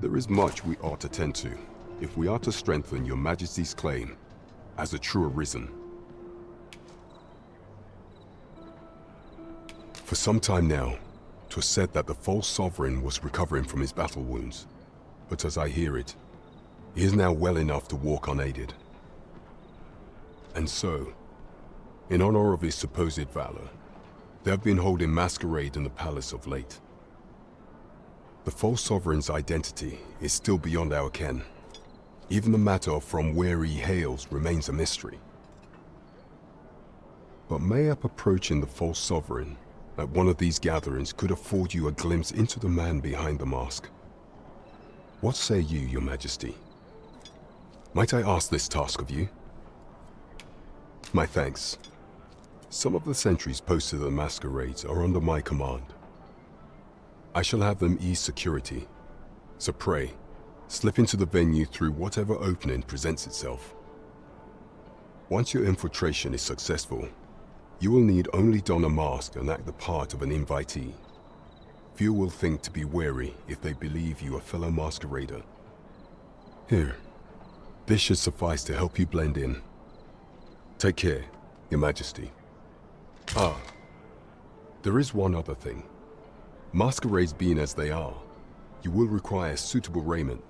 There is much we ought to tend to, if we are to strengthen your Majesty's claim as a true Arisen. For some time now, 'twas said that the false sovereign was recovering from his battle wounds, but as I hear it, he is now well enough to walk unaided. And so, in honor of his supposed valor, they have been holding masquerade in the palace of late. The false sovereign's identity is still beyond our ken. Even the matter of from where he hails remains a mystery. But mayhap approaching the false sovereign at one of these gatherings could afford you a glimpse into the man behind the mask. What say you, Your Majesty? Might I ask this task of you? My thanks. Some of the sentries posted at the masquerades are under my command. I shall have them ease security, so pray, slip into the venue through whatever opening presents itself. Once your infiltration is successful, you will need only don a mask and act the part of an invitee. Few will think to be wary if they believe you a fellow masquerader. Here, this should suffice to help you blend in. Take care, Your Majesty. Ah, there is one other thing. Masquerades being as they are, you will require suitable raiment.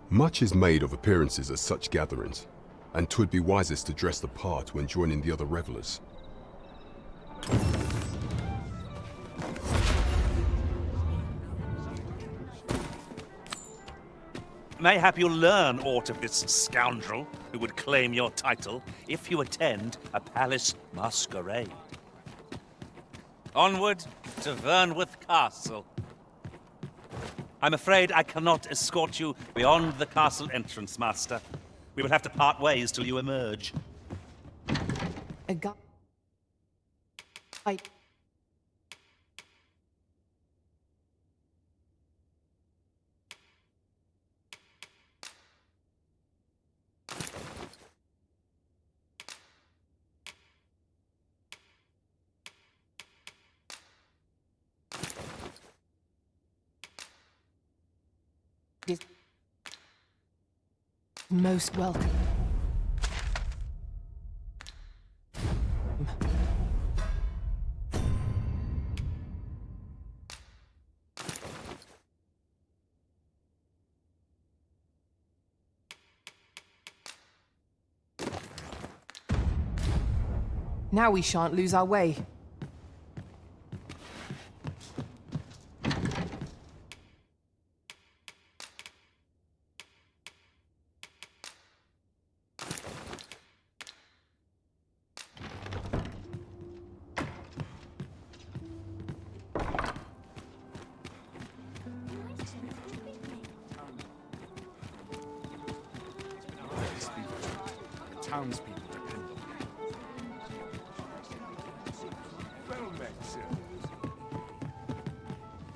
Much is made of appearances at such gatherings, and 'twould be wisest to dress the part when joining the other revelers. Mayhap you'll learn aught of this scoundrel who would claim your title if you attend a palace masquerade. Onward to Vernworth Castle. I'm afraid I cannot escort you beyond the castle entrance, Master. We will have to part ways till you emerge. Most welcome. Now we shan't lose our way. Townspeople depend on me. Well met, sir.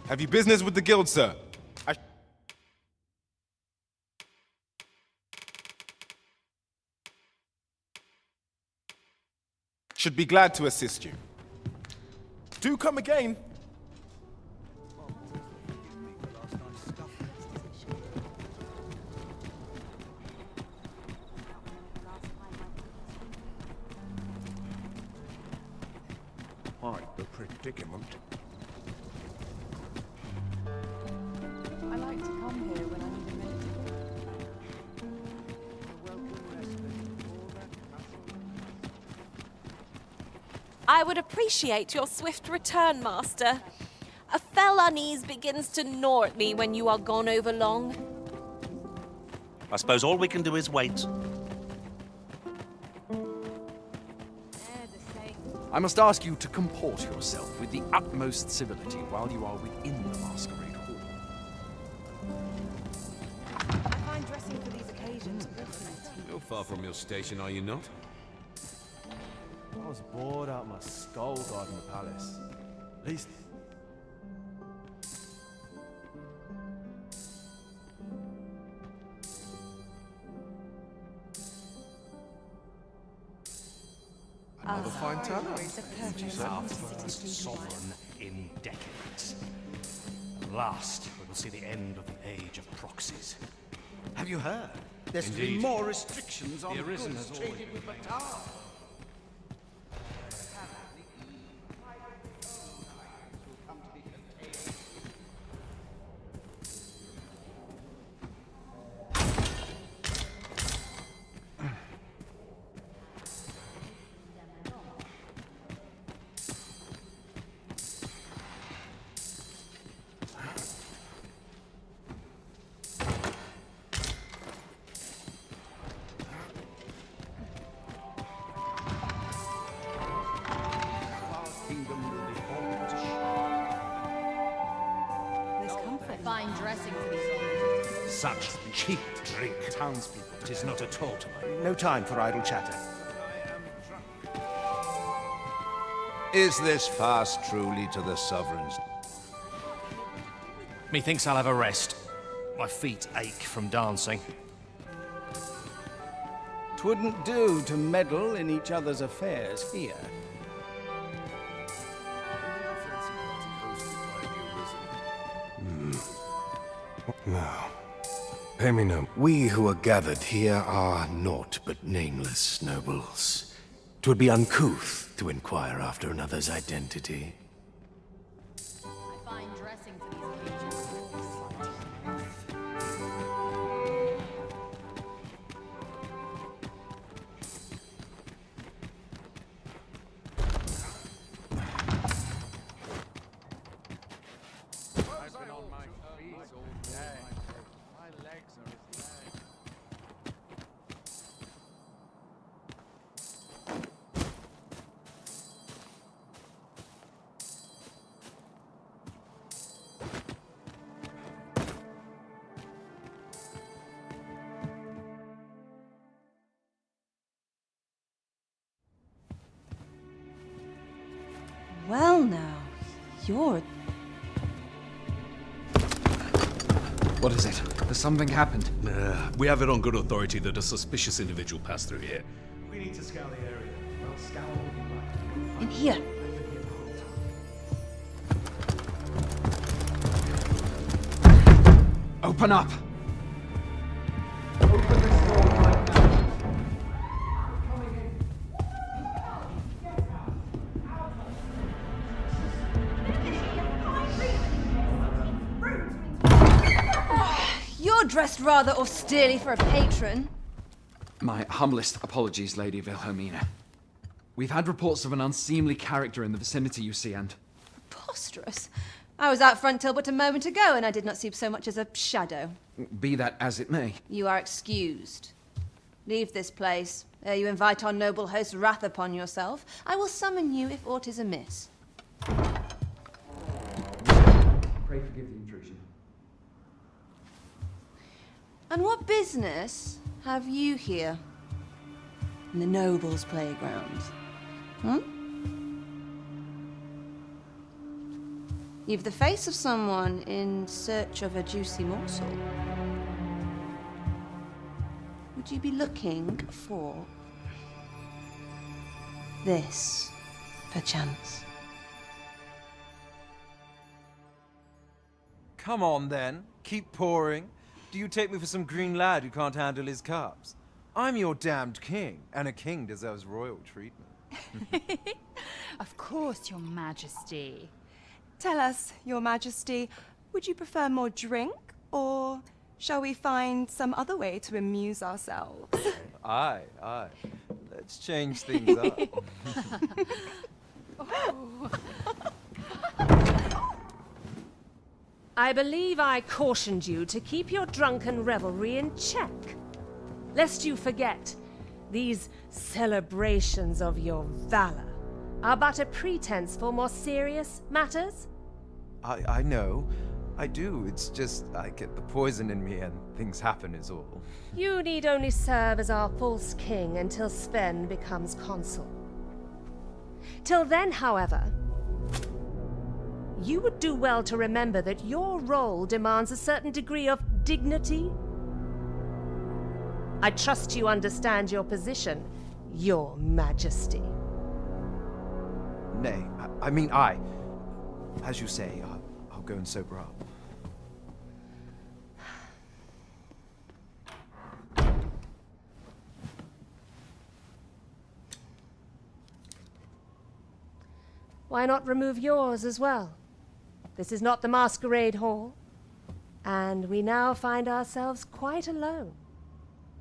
Have you business with the guild, sir? Should be glad to assist you. Do come again. Quite the predicament. I like to come here when I need a minute. I would appreciate your swift return, Master. A fell unease begins to gnaw at me when you are gone over long. I suppose all we can do is wait. I must ask you to comport yourself with the utmost civility while you are within the masquerade hall. I find dressing for these occasions fascinating. You're far from your station, are you not? I was bored out my skull guarding the palace. At least... Another fine talent. Our first sovereign in decades. At last, we will see the end of the age of boxes. Have you heard? There's to be more restrictions on goods traded with Batar. Fine dressing to be sold. Such cheap drink, townspeople. It is not at all to my... No time for idle chatter. Is this pass truly to the sovereigns? Methinks I'll have a rest. My feet ache from dancing. 'Twouldn't do to meddle in each other's affairs here. Now, pay me no. We who are gathered here are naught but nameless nobles. 'Twould be uncouth to inquire after another's identity. Fine dressing to these occasions. Well now, you're... What is it? Has something happened? We have it on good authority that a suspicious individual passed through here. We need to scour the area. Well, scour all you like. in here. Open up! You're dressed rather austerely for a patron. My humblest apologies, Lady Wilhelmina. We've had reports of an unseemly character in the vicinity, you see, and... Preposterous. I was out front till but a moment ago, and I did not see so much as a shadow. Be that as it may. You are excused. Leave this place, ere you invite our noble host's wrath upon yourself. I will summon you if aught is amiss. Pray forgive the intrusion. And what business have you here? In the nobles' playground? You've the face of someone in search of a juicy morsel. Would you be looking for this, perchance? Come on, then. Keep pouring. Do you take me for some green lad who can't handle his cups? I'm your damned king, and a king deserves royal treatment. Of course, Your Majesty. Tell us, Your Majesty, would you prefer more drink, or shall we find some other way to amuse ourselves? Aye. Let's change things up. I believe I cautioned you to keep your drunken revelry in check. Lest you forget, these celebrations of your valor are but a pretense for more serious matters. I know. I do. It's just I get the poison in me and things happen is all. You need only serve as our false king until Sven becomes consul. Till then, however, you would do well to remember that your role demands a certain degree of dignity. I trust you understand your position, Your Majesty. Nay, as you say, I'll go and sober up. why not remove yours as well? This is not the masquerade hall, and we now find ourselves quite alone.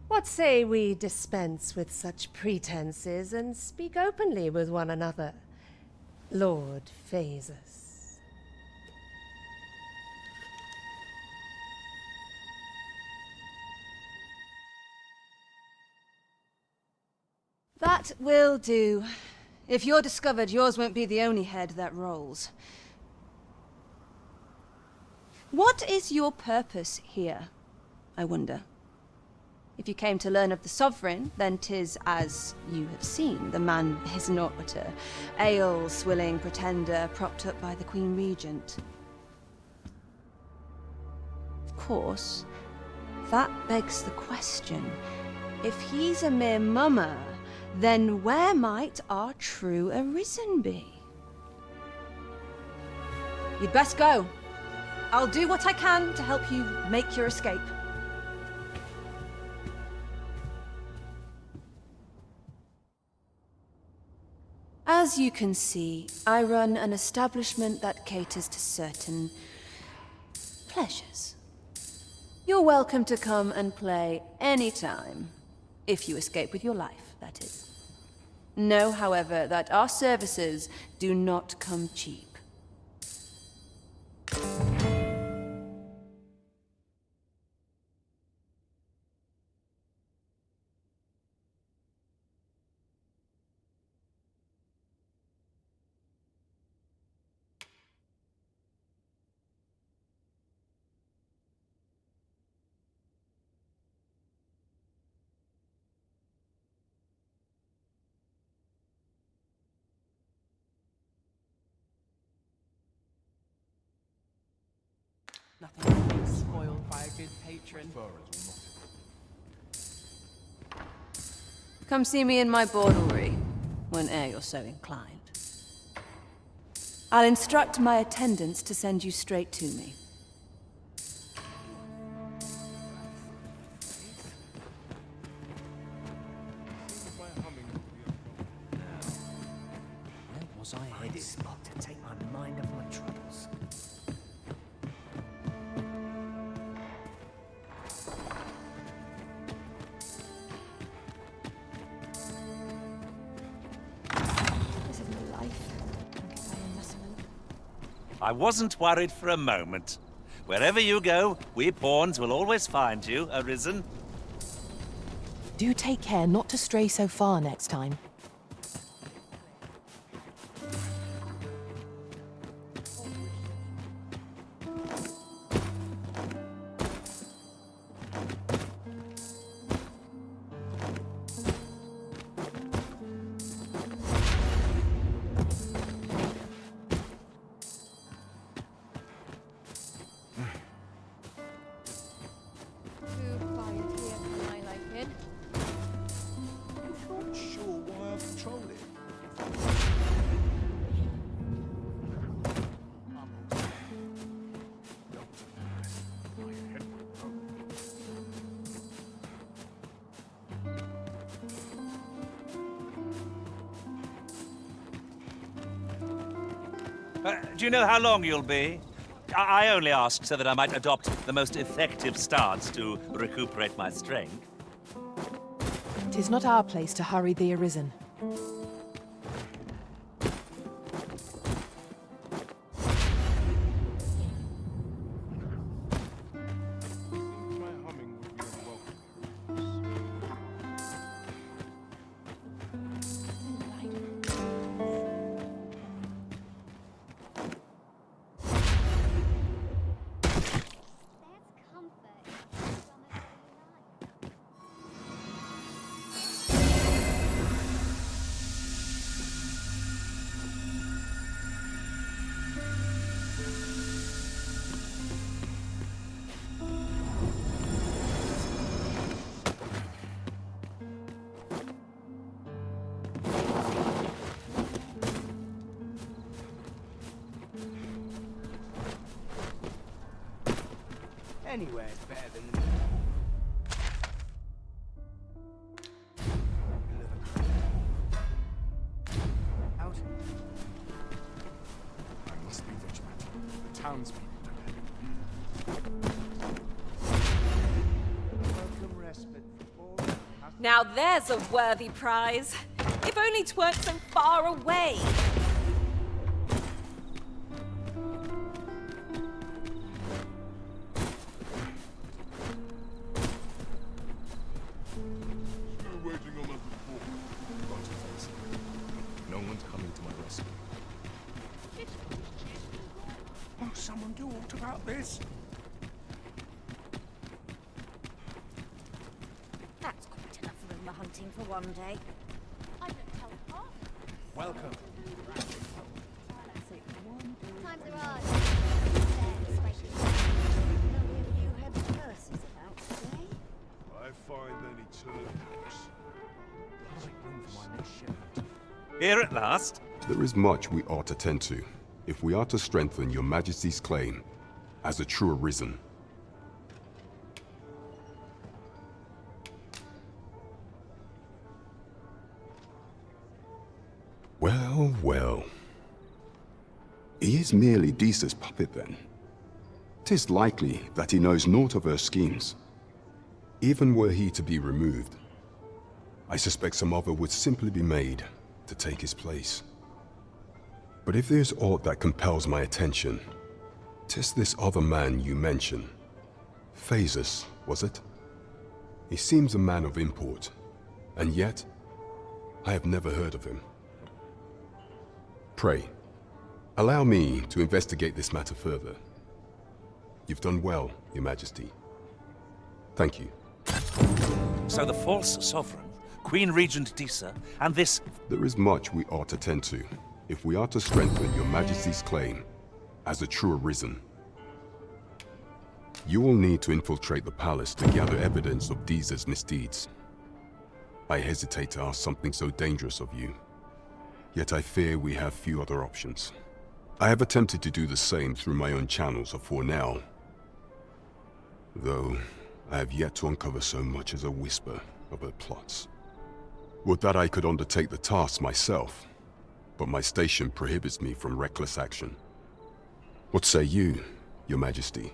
What say we dispense with such pretenses and speak openly with one another, Lord Phasus? That will do. If you're discovered, yours won't be the only head that rolls. What is your purpose here, I wonder? If you came to learn of the Sovereign, then 'tis as you have seen. The man is naught but a ale-swilling pretender propped up by the Queen Regent. Of course, that begs the question. If he's a mere mummer, then where might our true Arisen be? You'd best go. I'll do what I can to help you make your escape. As you can see, I run an establishment that caters to certain pleasures. You're welcome to come and play anytime, if you escape with your life, that is. Know, however, that our services do not come cheap. Nothing spoiled by a good patron. Come see me in my bordlery, whene'er you're so inclined. I'll instruct my attendants to send you straight to me. Where was I headed? Spot to take my mind off my troubles. I wasn't worried for a moment. Wherever you go, we pawns will always find you, Arisen. Do take care not to stray so far next time. Do you know how long you'll be? I only asked so that I might adopt the most effective stance to recuperate my strength. 'Tis not our place to hurry the Arisen. Anywhere's better than... Out. townspeople. Welcome respite for all. Now there's a worthy prize. If only 'tweren't so far away. No one's coming to my rescue. Won't someone do aught about this? That's quite enough of the hunting for one day. I don't tell half. Welcome. Times are hard. Only a few heavy purses about today. I find any turnouts. Here at last. There is much we ought to tend to, if we are to strengthen your Majesty's claim as a true arisen. Well, well. He is merely Disa's puppet then. 'Tis likely that he knows naught of her schemes. Even were he to be removed, I suspect some other would simply be made to take his place. But if there's aught that compels my attention, 'tis this other man you mention. Phases, was it? He seems a man of import, and yet I have never heard of him. Pray, allow me to investigate this matter further. You've done well, Your Majesty. Thank you. So the false sovereign, Queen Regent Disa, and this... There is much we ought to tend to, if we are to strengthen Your Majesty's claim as a true arisen. You will need to infiltrate the palace to gather evidence of Disa's misdeeds. I hesitate to ask something so dangerous of you, yet I fear we have few other options. I have attempted to do the same through my own channels afore now, though I have yet to uncover so much as a whisper of her plots. Would that I could undertake the task myself, but my station prohibits me from reckless action. What say you, Your Majesty?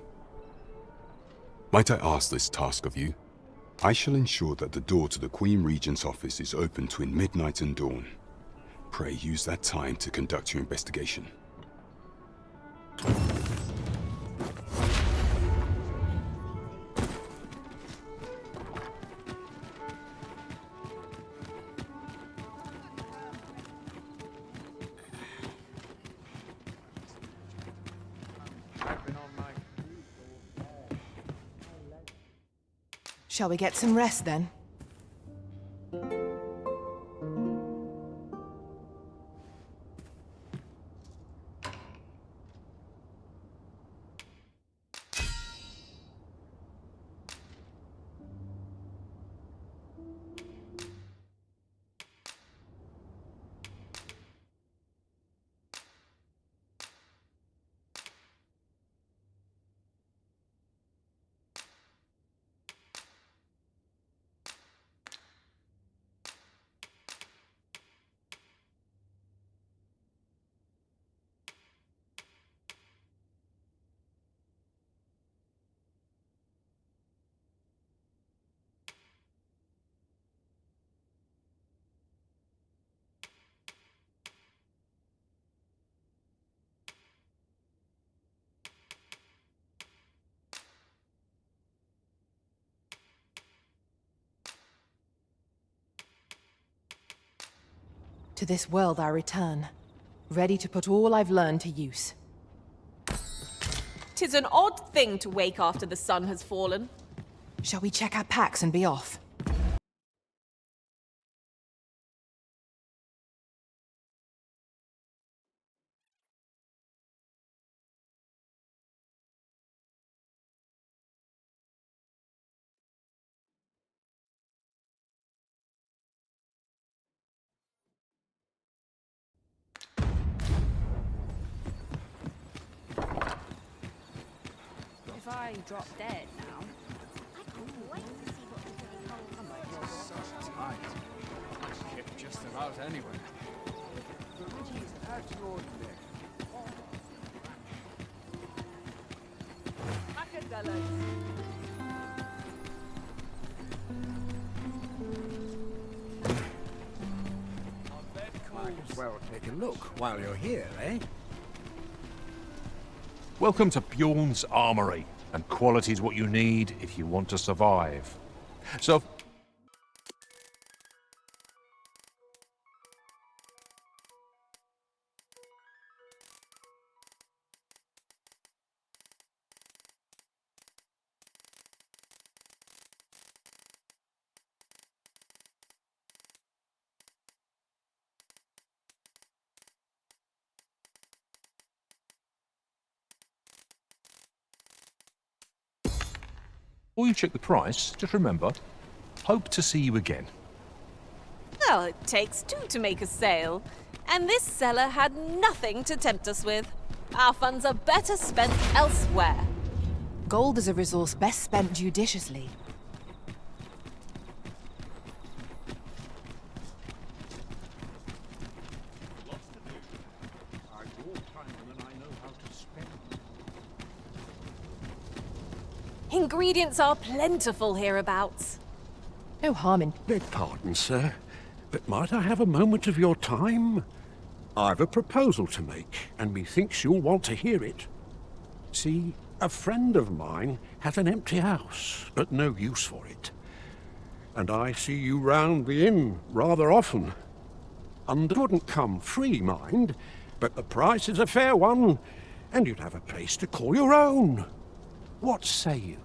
Might I ask this task of you? I shall ensure that the door to the Queen Regent's office is open between midnight and dawn. Pray use that time to conduct your investigation. Shall we get some rest then? To this world I return, ready to put all I've learned to use. 'Tis an odd thing to wake after the sun has fallen. Shall we check our packs and be off? If I drop dead now, I can't wait to see what the really holds. Oh my God, so tight. I skip just about anywhere. The riches at your neck. take a look while you're here, eh? Welcome to Bjorn's Armory, and quality's what you need if you want to survive. So, before you check the price, just remember, hope to see you again. Well, it takes two to make a sale. And this seller had nothing to tempt us with. Our funds are better spent elsewhere. Gold is a resource best spent judiciously. Ingredients are plentiful hereabouts. No harm in... Beg pardon, sir, but might I have a moment of your time? I've a proposal to make, and methinks you'll want to hear it. See, a friend of mine has an empty house, but no use for it. And I see you round the inn rather often. And it wouldn't come free, mind, but the price is a fair one, and you'd have a place to call your own. What say you?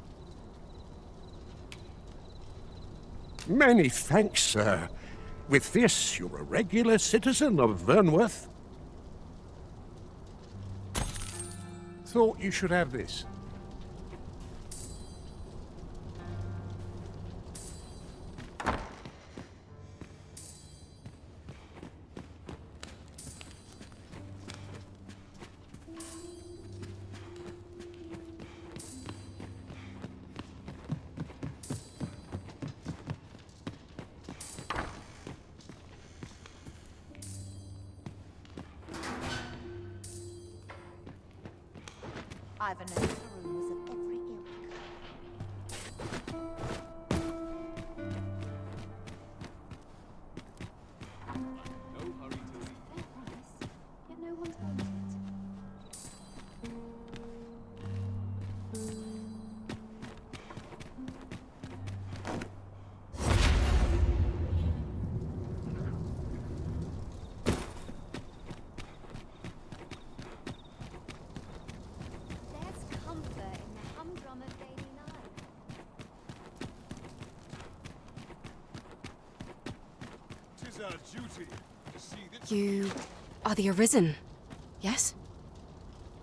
Many thanks, sir. With this, you're a regular citizen of Vernworth. Thought you should have this. I've a note for rumors of every ilk. No hurry to leave. Fair price, yet no one's wanted it. You are the Arisen, yes?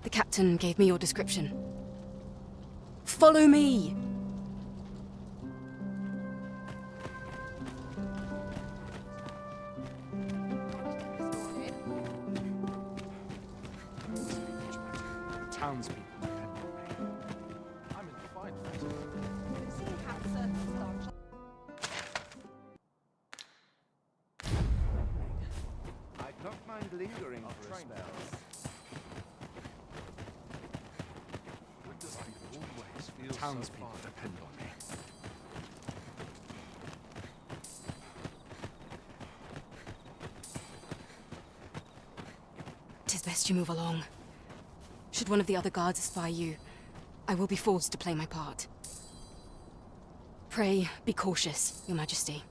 The captain gave me your description. Follow me! The townspeople depend on me. I'm in fine fettle. I'd not mind lingering for a spell. The townspeople depend on me. Tis best you move along. Should one of the other guards espy you, I will be forced to play my part. Pray, be cautious, Your Majesty.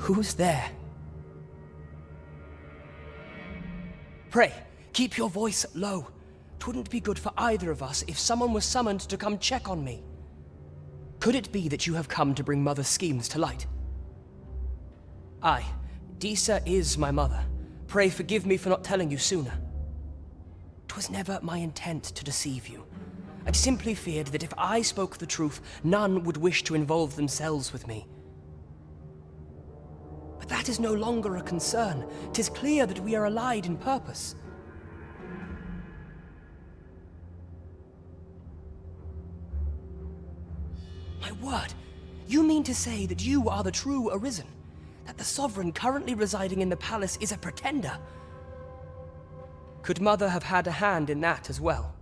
Who's there? Pray, keep your voice low. 'Twouldn't be good for either of us if someone was summoned to come check on me. Could it be that you have come to bring Mother's schemes to light? Aye, Disa is my mother. Pray forgive me for not telling you sooner. 'Twas never my intent to deceive you. I simply feared that if I spoke the truth, none would wish to involve themselves with me. But that is no longer a concern. 'Tis clear that we are allied in purpose. My word, you mean to say that you are the true Arisen? That the Sovereign currently residing in the palace is a pretender? Could Mother have had a hand in that as well?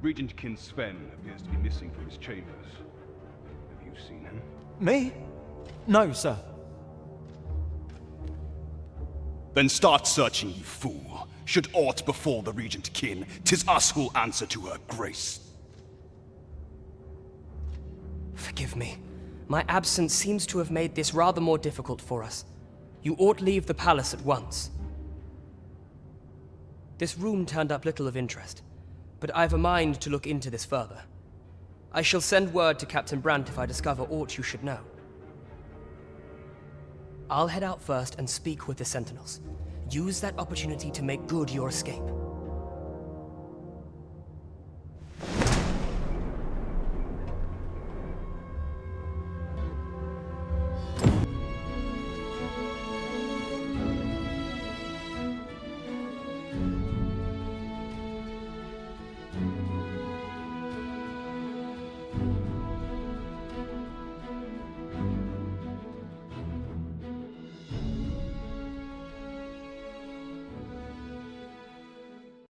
Regent Kin Sven appears to be missing from his chambers. Have you seen him? Me? No, sir. Then start searching, you fool. Should aught befall the Regent Kin, 'tis us who'll answer to her grace. Forgive me. My absence seems to have made this rather more difficult for us. You ought leave the palace at once. This room turned up little of interest, but I've a mind to look into this further. I shall send word to Captain Brandt if I discover aught you should know. I'll head out first and speak with the Sentinels. Use that opportunity to make good your escape.